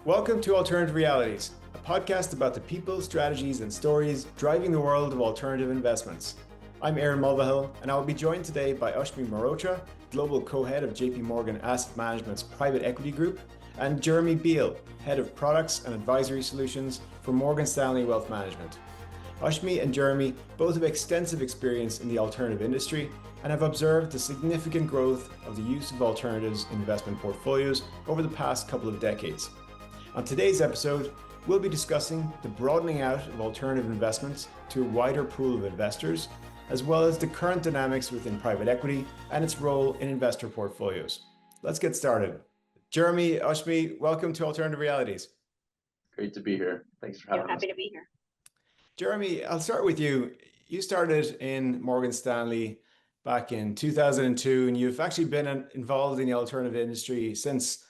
Welcome to Alternative Realities, a podcast about the people, strategies, and stories driving the world of alternative investments. I'm Aaron Mulvihill, and I will be joined today by Ashmi Mehrotra, Global Co-Head of J.P. Morgan Asset Management's Private Equity Group, and Jeremy Beal, Head of Products and Advisory Solutions for Morgan Stanley Wealth Management. Ashmi and Jeremy both have extensive experience in the alternative industry and have observed the significant growth of the use of alternatives in investment portfolios over the past couple of decades. On today's episode, we'll be discussing the broadening out of alternative investments to a wider pool of investors, as well as the current dynamics within private equity and its role in investor portfolios. Let's get started. Jeremy, Ashmi, welcome to Alternative Realities. Great to be here. Thanks for having us. Happy to be here. Jeremy, I'll start with you. You started in Morgan Stanley back in 2002, and you've actually been involved in the alternative industry since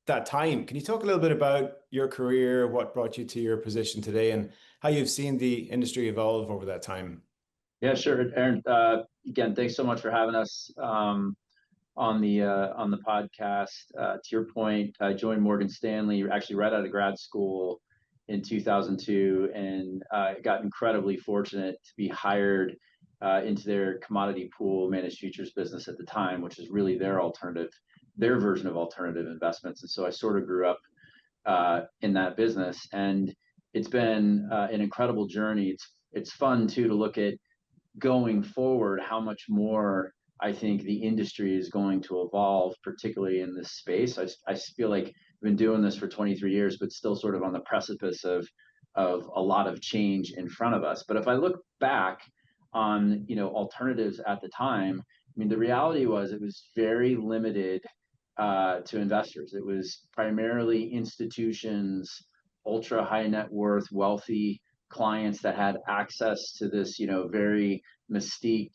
that time. Can you talk a little bit about your career, what brought you to your position today, and how you've seen the industry evolve over that time? Yeah, sure, Aaron. Again, thanks so much for having us on the podcast. To your point, I joined Morgan Stanley actually right out of grad school in 2002, and got incredibly fortunate to be hired into their commodity pool managed futures business at the time, which is really their version of alternative investments. And so I sort of grew up in that business, and it's been an incredible journey. It's fun too to look at going forward how much more I think the industry is going to evolve, particularly in this space. I feel like I've been doing this for 23 years, but still sort of on the precipice of a lot of change in front of us. But if I look back on alternatives at the time, I mean, the reality was it was very limited to investors. It was primarily institutions, ultra high net worth, wealthy clients that had access to this, very mystique,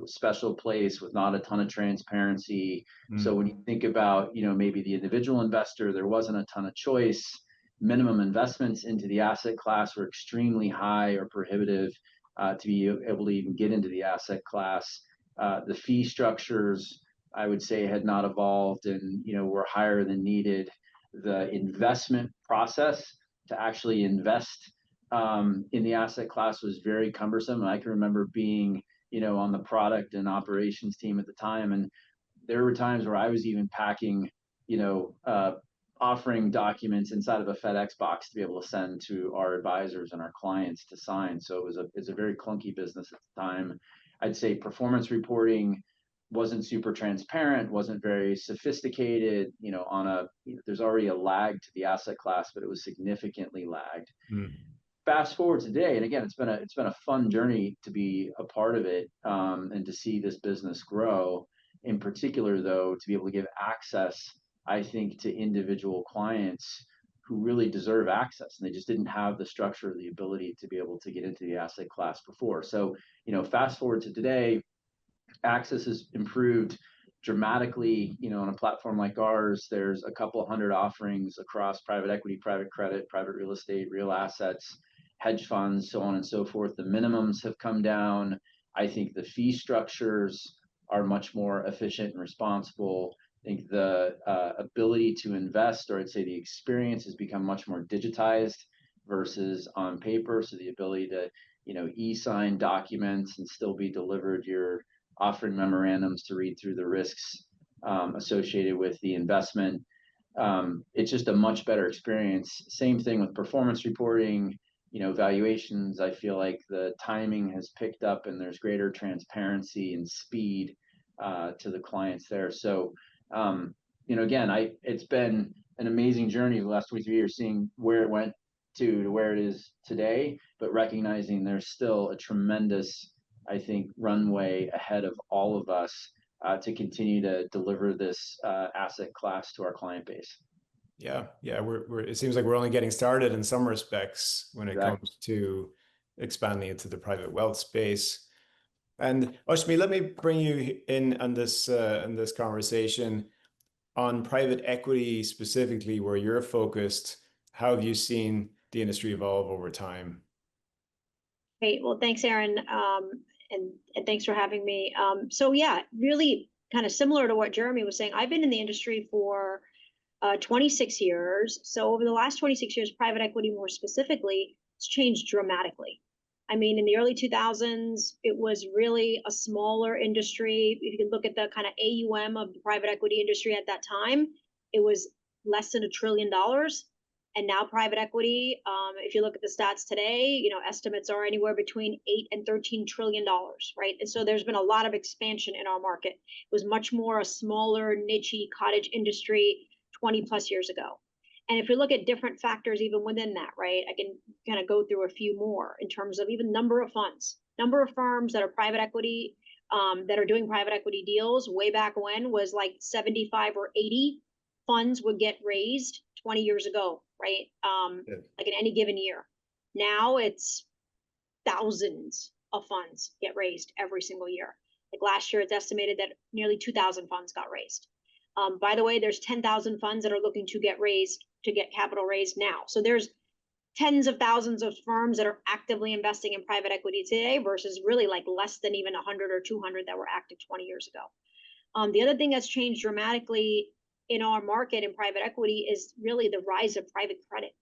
special place with not a ton of transparency. So when you think about, maybe the individual investor, there wasn't a ton of choice. Minimum investments into the asset class were extremely high or prohibitive to be able to even get into the asset class. The fee structures, I would say, had not evolved and were higher than needed. The investment process to actually invest in the asset class was very cumbersome. And I can remember being on the product and operations team at the time, and there were times where I was even packing offering documents inside of a FedEx box to be able to send to our advisors and our clients to sign. So it's a very clunky business at the time. I'd say performance reporting wasn't super transparent, wasn't very sophisticated, there's already a lag to the asset class, but it was significantly lagged. Fast forward today, and again, it's been a fun journey to be a part of it, and to see this business grow. In particular, though, to be able to give access, I think, to individual clients who really deserve access, and they just didn't have the structure or the ability to be able to get into the asset class before. So, fast forward to today, access has improved dramatically. On a platform like ours, there's a couple hundred offerings across private equity, private credit, private real estate, real assets, hedge funds, so on and so forth. The minimums have come down. I think the fee structures are much more efficient and responsible. I think the ability to invest, or I'd say the experience, has become much more digitized versus on paper. So the ability to, e-sign documents and still be delivered your offering memorandums to read through the risks associated with the investment. It's just a much better experience. Same thing with performance reporting, valuations. I feel like the timing has picked up and there's greater transparency and speed to the clients there. So, again, it's been an amazing journey the last 23 years, seeing where it went to where it is today, but recognizing there's still a tremendous, I think, runway ahead of all of us to continue to deliver this asset class to our client base. Yeah. It seems like we're only getting started in some respects when it comes to expanding into the private wealth space. And Ashmi, let me bring you in on this conversation on private equity specifically, where you're focused. How have you seen the industry evolve over time? Great. Well, thanks, Aaron, and thanks for having me. So yeah, really kind of similar to what Jeremy was saying. I've been in the industry for 26 years. So over the last 26 years, private equity more specifically, it's changed dramatically. I mean, in the early 2000s, it was really a smaller industry. If you can look at the kind of AUM of the private equity industry at that time, it was less than $1 trillion. And now private equity, if you look at the stats today, estimates are anywhere between $8 and $13 trillion, right? And so there's been a lot of expansion in our market. It was much more a smaller, niche-y cottage industry 20 plus years ago. And if you look at different factors even within that, right, I can kind of go through a few more in terms of even number of funds, number of firms that are private equity, that are doing private equity deals. Way back when was like 75 or 80 funds would get raised 20 years ago, right? Like in any given year. Now it's thousands of funds get raised every single year. Like last year, it's estimated that nearly 2,000 funds got raised. By the way, there's 10,000 funds that are looking to get capital raised now. So there's tens of thousands of firms that are actively investing in private equity today versus really like less than even 100 or 200 that were active 20 years ago. The other thing that's changed dramatically in our market in private equity is really the rise of private credit,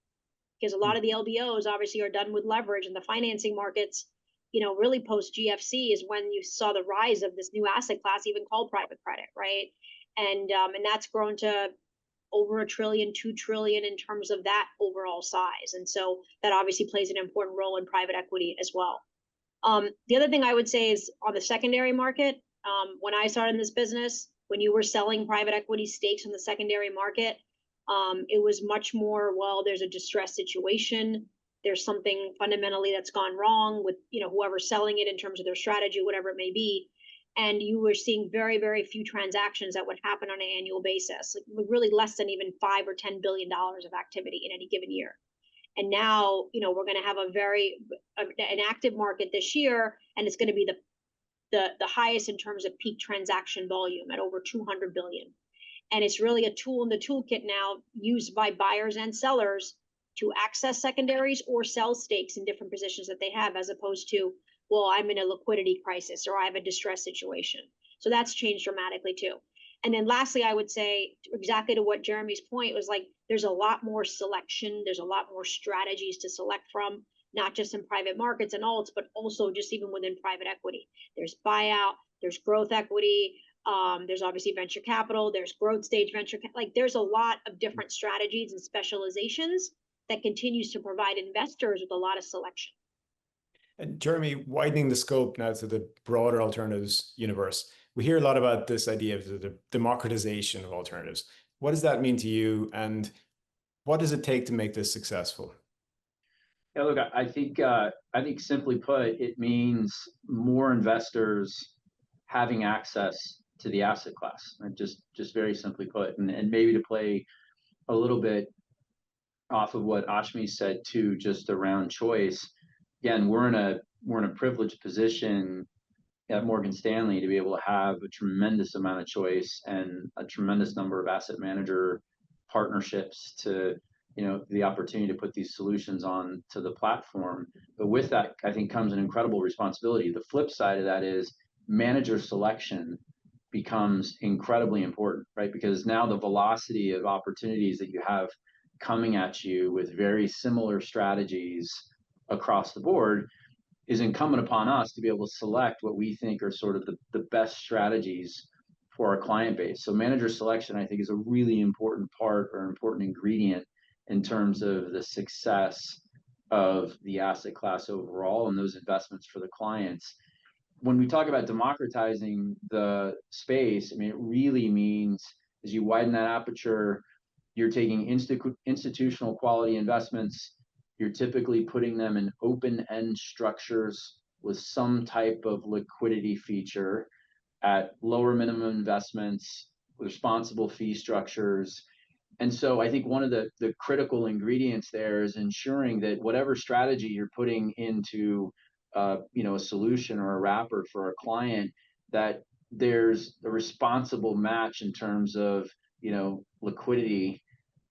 because a lot of the LBOs obviously are done with leverage, and the financing markets, really post GFC is when you saw the rise of this new asset class, even called private credit, right? And that's grown to over $1 trillion, $2 trillion in terms of that overall size. And so that obviously plays an important role in private equity as well. The other thing I would say is on the secondary market, when I started in this business, when you were selling private equity stakes in the secondary market, it was much more, well, there's a distressed situation. There's something fundamentally that's gone wrong with, whoever's selling it in terms of their strategy, whatever it may be. And you were seeing very, very few transactions that would happen on an annual basis, like really less than even $5 or $10 billion of activity in any given year. And now, we're going to have an active market this year, and it's going to be the highest in terms of peak transaction volume at over 200 billion. And it's really a tool in the toolkit now used by buyers and sellers to access secondaries or sell stakes in different positions that they have, as opposed to, well, I'm in a liquidity crisis or I have a distress situation. So that's changed dramatically too. And then lastly, I would say exactly to what Jeremy's point was, like, there's a lot more selection. There's a lot more strategies to select from, not just in private markets and alts, but also just even within private equity. There's buyout, there's growth equity, there's obviously venture capital, there's growth stage venture, like there's a lot of different strategies and specializations that continues to provide investors with a lot of selection. And Jeremy, widening the scope now to the broader alternatives universe, we hear a lot about this idea of the democratization of alternatives. What does that mean to you, and what does it take to make this successful? Yeah, look, I think simply put, it means more investors having access to the asset class, right? Just very simply put, and maybe to play a little bit off of what Ashmi said too, just around choice. Again, we're in a privileged position at Morgan Stanley to be able to have a tremendous amount of choice and a tremendous number of asset manager partnerships to, the opportunity to put these solutions on to the platform. But with that, I think, comes an incredible responsibility. The flip side of that is manager selection becomes incredibly important, right? Because now the velocity of opportunities that you have coming at you with very similar strategies across the board is incumbent upon us to be able to select what we think are sort of the best strategies for our client base. So manager selection, I think, is a really important part or important ingredient in terms of the success of the asset class overall and those investments for the clients. When we talk about democratizing the space, I mean, it really means as you widen that aperture, you're taking institutional quality investments. You're typically putting them in open-end structures with some type of liquidity feature at lower minimum investments, responsible fee structures. And so I think one of the critical ingredients there is ensuring that whatever strategy you're putting into a solution or a wrapper for a client, that there's a responsible match in terms of liquidity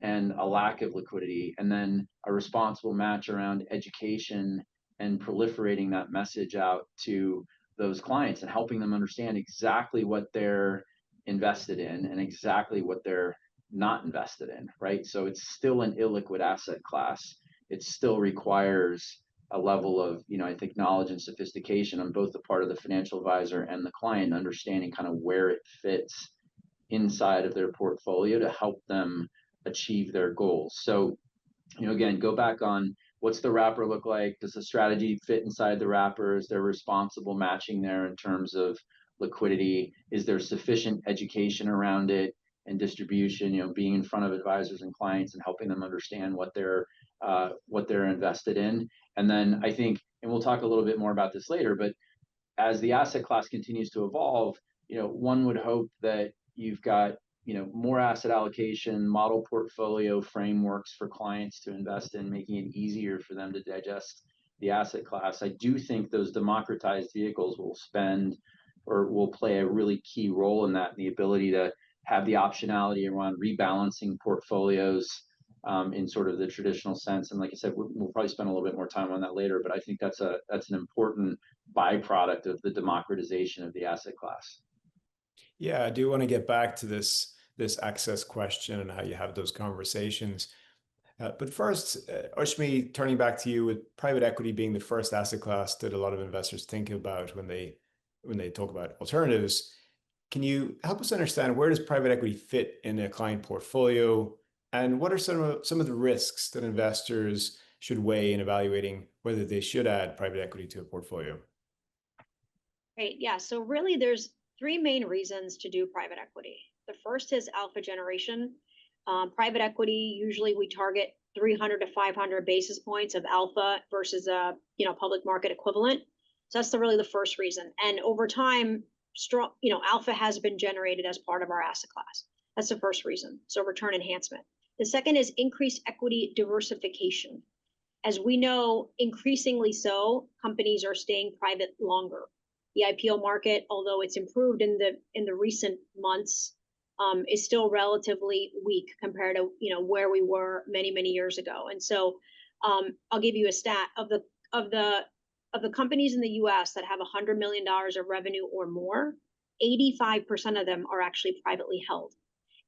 and a lack of liquidity, and then a responsible match around education and proliferating that message out to those clients and helping them understand exactly what they're invested in and exactly what they're not invested in, right? So it's still an illiquid asset class. It still requires a level of, I think, knowledge and sophistication on both the part of the financial advisor and the client, understanding kind of where it fits inside of their portfolio to help them achieve their goals. So, again, go back on what's the wrapper look like? Does the strategy fit inside the wrapper? Is there responsible matching there in terms of liquidity? Is there sufficient education around it and distribution, being in front of advisors and clients and helping them understand what they're invested in? And then I think, and we'll talk a little bit more about this later, but as the asset class continues to evolve, one would hope that you've got more asset allocation, model portfolio frameworks for clients to invest in, making it easier for them to digest the asset class. I do think those democratized vehicles will play a really key role in that, the ability to have the optionality around rebalancing portfolios in sort of the traditional sense. And like I said, we'll probably spend a little bit more time on that later, but I think that's an important byproduct of the democratization of the asset class. Yeah, I do want to get back to this access question and how you have those conversations. But first, Ashmi, turning back to you, with private equity being the first asset class that a lot of investors think about when they talk about alternatives, can you help us understand, where does private equity fit in a client portfolio, and what are some of the risks that investors should weigh in evaluating whether they should add private equity to a portfolio? Great. Yeah. So really, there's three main reasons to do private equity. The first is alpha generation. Private equity, usually we target 300 to 500 basis points of alpha versus a public market equivalent. So that's really the first reason. And over time, strong alpha has been generated as part of our asset class. That's the first reason. So return enhancement. The second is increased equity diversification. As we know, increasingly so, companies are staying private longer. The IPO market, although it's improved in the recent months, is still relatively weak compared to where we were many years ago. And so I'll give you a stat of the companies in the U.S. that have $100 million of revenue or more. 85% of them are actually privately held,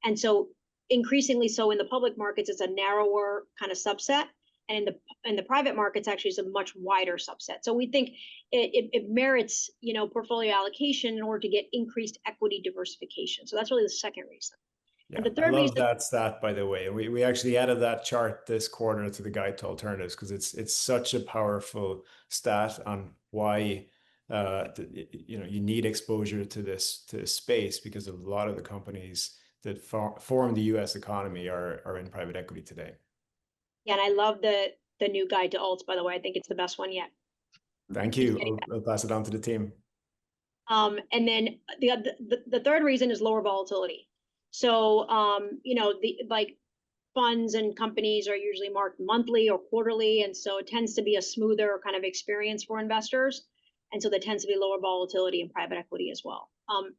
and so increasingly so in the public markets, it's a narrower kind of subset, and in the private markets, actually, is a much wider subset. So we think it merits portfolio allocation in order to get increased equity diversification. So that's really the second reason. Yeah, and the third I love reason, that stat, by the way. We actually added that chart this quarter to the guide to alternatives because it's such a powerful stat on why you need exposure to this space, because a lot of the companies that form the U.S. economy are in private equity today. Yeah, and I love the new guide to alts, by the way. I think it's the best one yet. Thank you. I'll pass it on to the team. And then the third reason is lower volatility. So like funds and companies are usually marked monthly or quarterly, and so it tends to be a smoother kind of experience for investors. And so there tends to be lower volatility in private equity as well.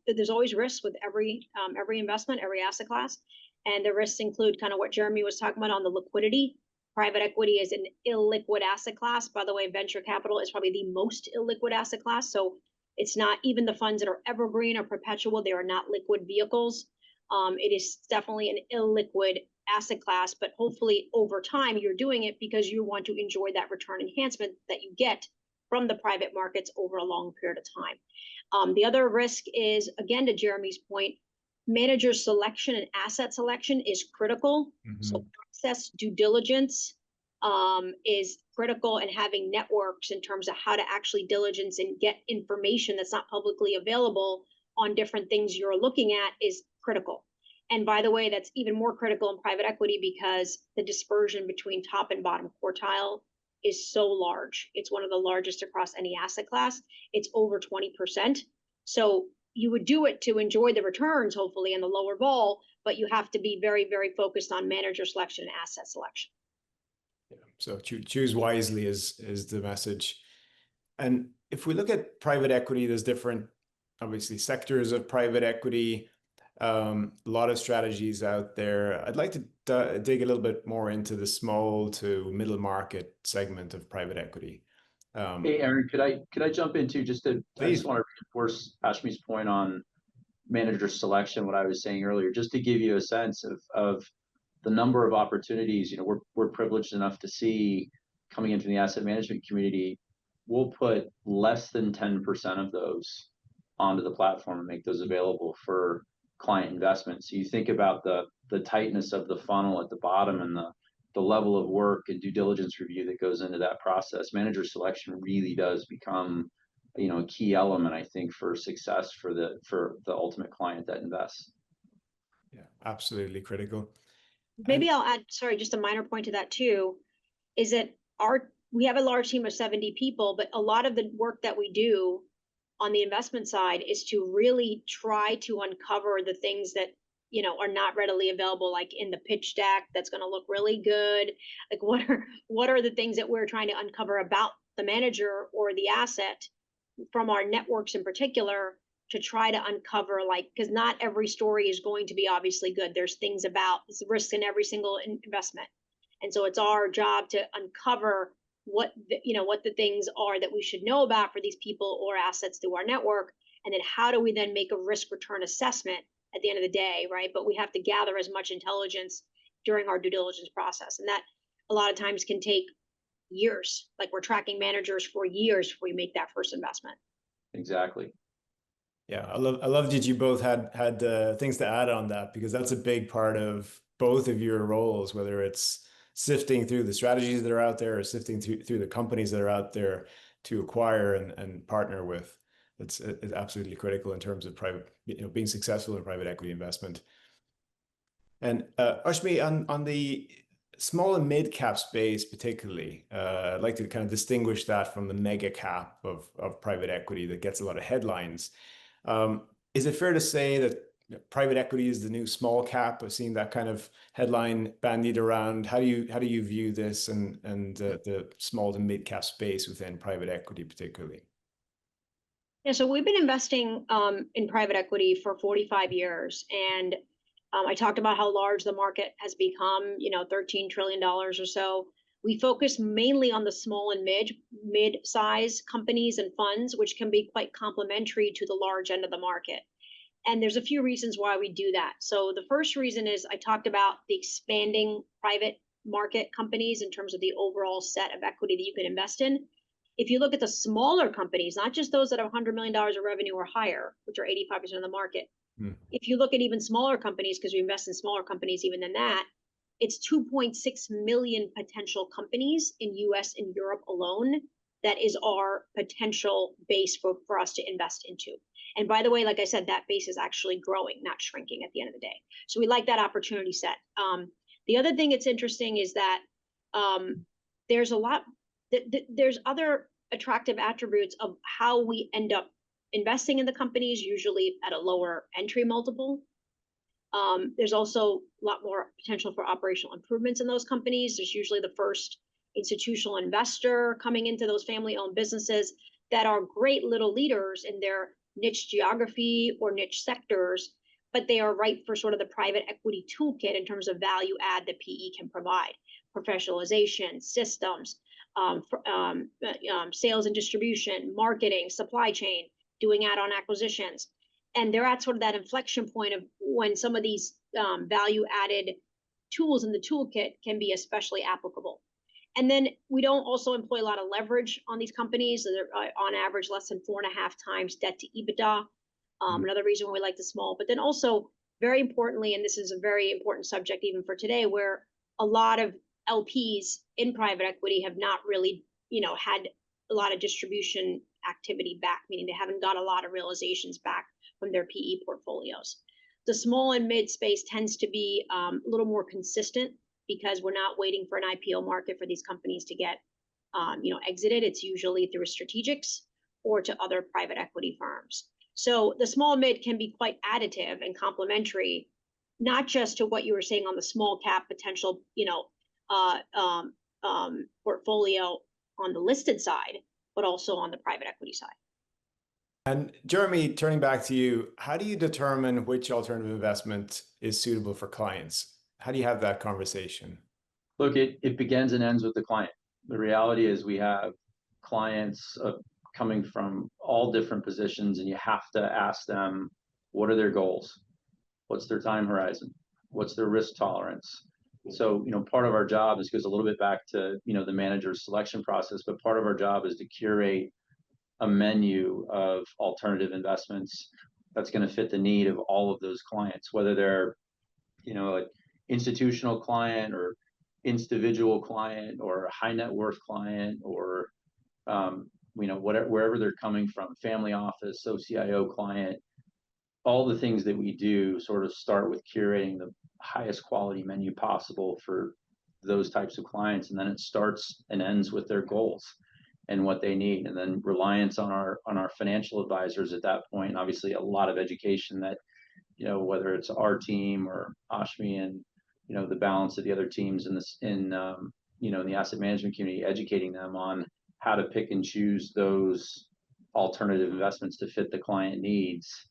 There's always risks with every investment, every asset class, and the risks include kind of what Jeremy was talking about on the liquidity. Private equity is an illiquid asset class. By the way, venture capital is probably the most illiquid asset class. So it's not even the funds that are evergreen or perpetual. They are not liquid vehicles. It is definitely an illiquid asset class, but hopefully over time you're doing it because you want to enjoy that return enhancement that you get from the private markets over a long period of time. The other risk is, again, to Jeremy's point, manager selection and asset selection is critical. Mm-hmm. So access due diligence is critical, and having networks in terms of how to actually diligence and get information that's not publicly available on different things you're looking at is critical. And by the way, that's even more critical in private equity because the dispersion between top and bottom quartile is so large. It's one of the largest across any asset class. It's over 20%. So you would do it to enjoy the returns, hopefully, in the lower vol, but you have to be very, very focused on manager selection and asset selection. Yeah. So choose wisely is the message. And if we look at private equity, there's different, obviously, sectors of private equity, a lot of strategies out there. I'd like to dig a little bit more into the small to middle market segment of private equity. Hey, Aaron, could I jump in too? I just want to reinforce Ashmi's point on manager selection, what I was saying earlier, just to give you a sense of the number of opportunities, we're privileged enough to see coming into the asset management community. We'll put less than 10% of those onto the platform and make those available for client investment. So you think about the tightness of the funnel at the bottom and the level of work and due diligence review that goes into that process. Manager selection really does become a key element, I think, for success for the ultimate client that invests. Yeah, absolutely critical. Maybe I'll add, sorry, just a minor point to that too, is that we have a large team of 70 people, but a lot of the work that we do on the investment side is to really try to uncover the things that are not readily available, like in the pitch deck that's going to look really good. Like what are the things that we're trying to uncover about the manager or the asset from our networks in particular, to try to uncover, because not every story is going to be obviously good. There's things about risk in every single investment. And so it's our job to uncover what the things are that we should know about for these people or assets through our network. And then how do we then make a risk return assessment at the end of the day, right? But we have to gather as much intelligence during our due diligence process. And that a lot of times can take years. Like we're tracking managers for years before we make that first investment. Exactly. Yeah, I love that you both had things to add on that, because that's a big part of both of your roles, whether it's sifting through the strategies that are out there or sifting through the companies that are out there to acquire and partner with. It's absolutely critical in terms of being successful in private equity investment. And Ashmi, on the small and mid cap space particularly, I'd like to kind of distinguish that from the mega cap of private equity that gets a lot of headlines. Is it fair to say that private equity is the new small cap? I've seen that kind of headline bandied around. How do you view this and the small to mid cap space within private equity particularly? Yeah, so we've been investing in private equity for 45 years, and I talked about how large the market has become, $13 trillion or so. We focus mainly on the small and mid-size companies and funds, which can be quite complementary to the large end of the market. And there's a few reasons why we do that. So the first reason is I talked about the expanding private market companies in terms of the overall set of equity that you can invest in. If you look at the smaller companies, not just those that have $100 million of revenue or higher, which are 85% of the market, if you look at even smaller companies, because we invest in smaller companies even than that, it's 2.6 million potential companies in US and Europe alone. That is our potential base for us to invest into. And by the way, like I said, that base is actually growing, not shrinking at the end of the day. So we like that opportunity set. The other thing that's interesting is that there's other attractive attributes of how we end up investing in the companies, usually at a lower entry multiple. There's also a lot more potential for operational improvements in those companies. There's usually the first institutional investor coming into those family-owned businesses that are great little leaders in their niche geography or niche sectors, but they are right for sort of the private equity toolkit in terms of value add that PE can provide: professionalization, systems, sales and distribution, marketing, supply chain, doing add-on acquisitions. And they're at sort of that inflection point of when some of these value-added tools in the toolkit can be especially applicable. And then we don't also employ a lot of leverage on these companies. They're on average less than 4.5 times debt to EBITDA. Another reason why we like the small. But then also, very importantly, and this is a very important subject even for today, where a lot of LPs in private equity have not really, had a lot of distribution activity back, meaning they haven't got a lot of realizations back from their PE portfolios. The small and mid space tends to be a little more consistent because we're not waiting for an IPO market for these companies to get, exited. It's usually through strategics or to other private equity firms. So the small mid can be quite additive and complementary, not just to what you were saying on the small cap potential, portfolio on the listed side, but also on the private equity side. And Jeremy, turning back to you, how do you determine which alternative investment is suitable for clients? How do you have that conversation? Look, it begins and ends with the client. The reality is we have clients coming from all different positions, and you have to ask them What are their goals? What's their time horizon? What's their risk tolerance? So, part of our job, this goes a little bit back to, the manager's selection process, but part of our job is to curate a menu of alternative investments that's going to fit the need of all of those clients, whether they're, an institutional client or individual client or a high net worth client or, wherever they're coming from, family office, OCIO client. All the things that we do sort of start with curating the highest quality menu possible for those types of clients, and then it starts and ends with their goals and what they need, and then reliance on our financial advisors at that point, and obviously a lot of education that, whether it's our team or Ashmi and the balance of the other teams in the asset management community, educating them on how to pick and choose those alternative investments to fit the client needs.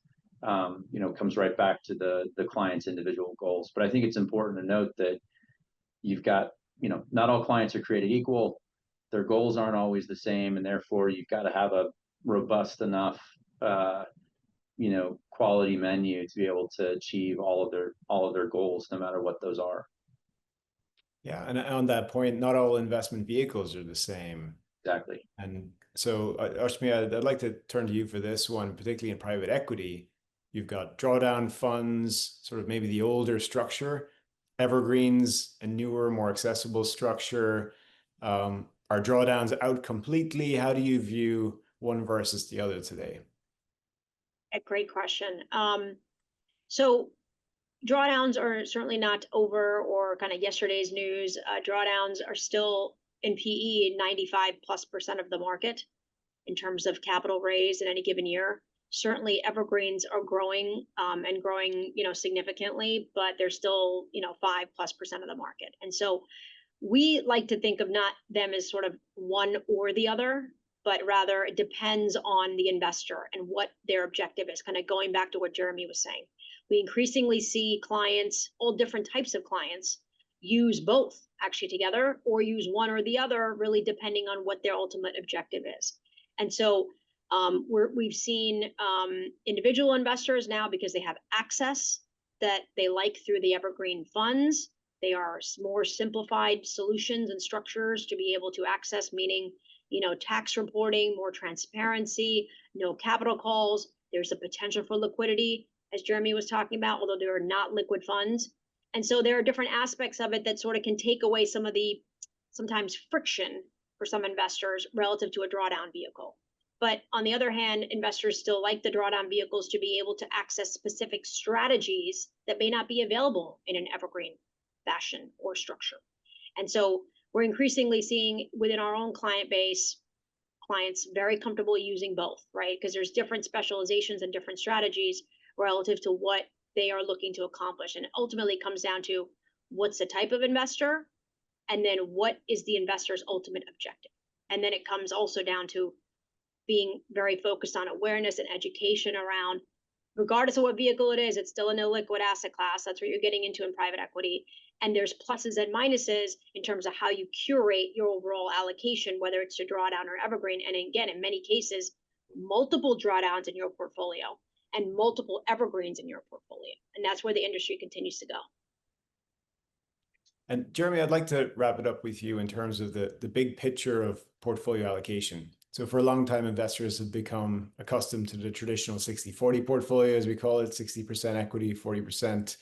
Comes right back to the client's individual goals. But I think it's important to note that you've got, not all clients are created equal. Their goals aren't always the same, and therefore you've got to have a robust enough, quality menu to be able to achieve all of their goals, no matter what those are. Yeah, and on that point, not all investment vehicles are the same. Exactly. And so, Ashmi, I'd like to turn to you for this one, particularly in private equity. You've got drawdown funds, sort of maybe the older structure, evergreens, a newer, more accessible structure. Are drawdowns out completely? How do you view one versus the other today? A great question. So drawdowns are certainly not over or kind of yesterday's news. Drawdowns are still in PE 95+% of the market in terms of capital raised in any given year. Certainly evergreens are growing and growing, significantly, but they're still, 5+% of the market. And so we like to think of not them as sort of one or the other, but rather it depends on the investor and what their objective is, kind of going back to what Jeremy was saying. We increasingly see clients, all different types of clients, use both actually together or use one or the other, really depending on what their ultimate objective is. And so we've seen individual investors now, because they have access that they like through the evergreen funds. They are more simplified solutions and structures to be able to access, meaning, tax reporting, more transparency, no capital calls. There's a potential for liquidity, as Jeremy was talking about, although they are not liquid funds. And so there are different aspects of it that sort of can take away some of the sometimes friction for some investors relative to a drawdown vehicle. But on the other hand, investors still like the drawdown vehicles to be able to access specific strategies that may not be available in an evergreen fashion or structure. And so we're increasingly seeing within our own client base, clients very comfortable using both, right? Because there's different specializations and different strategies relative to what they are looking to accomplish. And ultimately it comes down to what's the type of investor, and then what is the investor's ultimate objective. And then it comes also down to being very focused on awareness and education around, regardless of what vehicle it is, it's still an illiquid asset class. That's what you're getting into in private equity. And there's pluses and minuses in terms of how you curate your overall allocation, whether it's to drawdown or evergreen. And again, in many cases, multiple drawdowns in your portfolio and multiple evergreens in your portfolio. And that's where the industry continues to go. And Jeremy, I'd like to wrap it up with you in terms of the big picture of portfolio allocation. So for a long time, investors have become accustomed to the traditional 60-40 portfolio, as we call it, 60% equity, 40%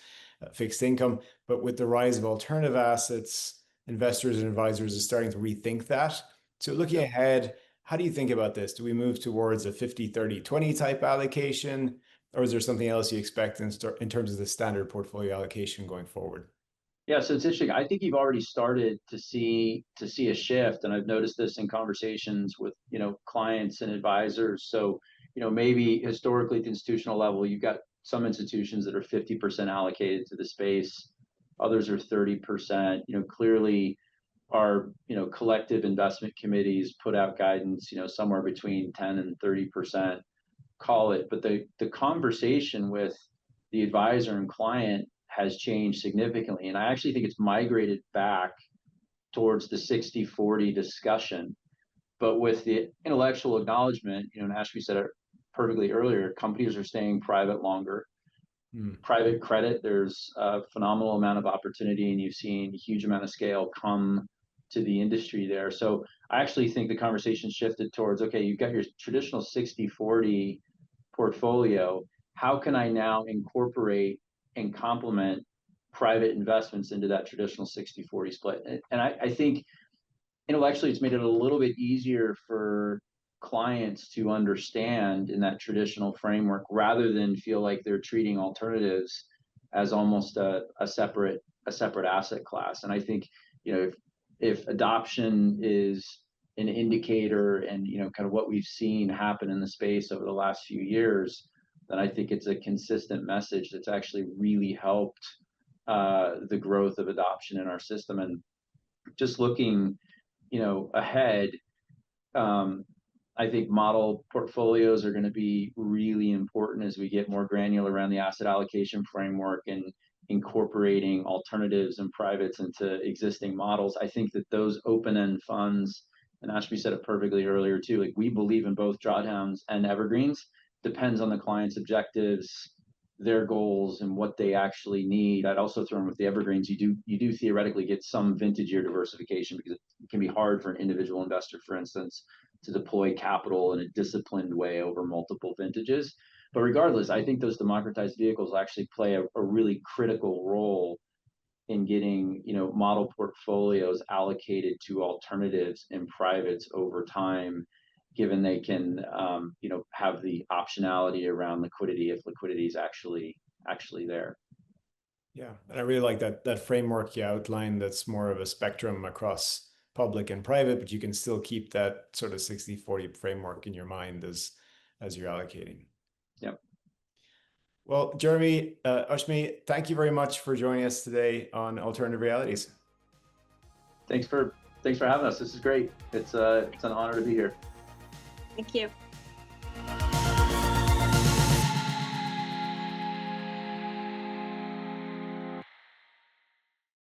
fixed income. But with the rise of alternative assets, investors and advisors are starting to rethink that. So looking ahead, how do you think about this? Do we move towards a 50-30-20 type allocation, or is there something else you expect in terms of the standard portfolio allocation going forward? Yeah, so it's interesting. I think you've already started to see a shift, and I've noticed this in conversations with clients and advisors. So maybe historically at the institutional level, you've got some institutions that are 50% allocated to the space, others are 30%. Clearly, our collective investment committees put out guidance, somewhere between 10 and 30%, call it. But the conversation with the advisor and client has changed significantly. And I actually think it's migrated back towards the 60-40 discussion. But with the intellectual acknowledgement, and Ashmi said it perfectly earlier, companies are staying private longer. Mm. Private credit, there's a phenomenal amount of opportunity, and you've seen a huge amount of scale come to the industry there. So I actually think the conversation shifted towards, okay, you've got your traditional 60-40 portfolio. How can I now incorporate and complement private investments into that traditional 60-40 split? And I think intellectually it's made it a little bit easier for clients to understand in that traditional framework, rather than feel like they're treating alternatives as almost a separate asset class. And I think, if adoption is an indicator, and kind of what we've seen happen in the space over the last few years, then I think it's a consistent message that's actually really helped the growth of adoption in our system. And just looking ahead, I think model portfolios are going to be really important as we get more granular around the asset allocation framework and incorporating alternatives and privates into existing models. I think that those open-end funds, and Ashmi said it perfectly earlier too, like we believe in both drawdowns and evergreens, depends on the client's objectives, their goals, and what they actually need. I'd also throw in with the evergreens, you do theoretically get some vintage year diversification, because it can be hard for an individual investor, for instance, to deploy capital in a disciplined way over multiple vintages. But regardless, I think those democratized vehicles actually play a really critical role in getting model portfolios allocated to alternatives and privates over time, given they can have the optionality around liquidity if liquidity is actually there. Yeah, and I really like that framework you outlined. That's more of a spectrum across public and private, but you can still keep that sort of 60-40 framework in your mind as you're allocating. Yep. Well, Jeremy, Ashmi, thank you very much for joining us today on Alternative Realities. Thanks for having us. This is great. It's an honor to be here. Thank you.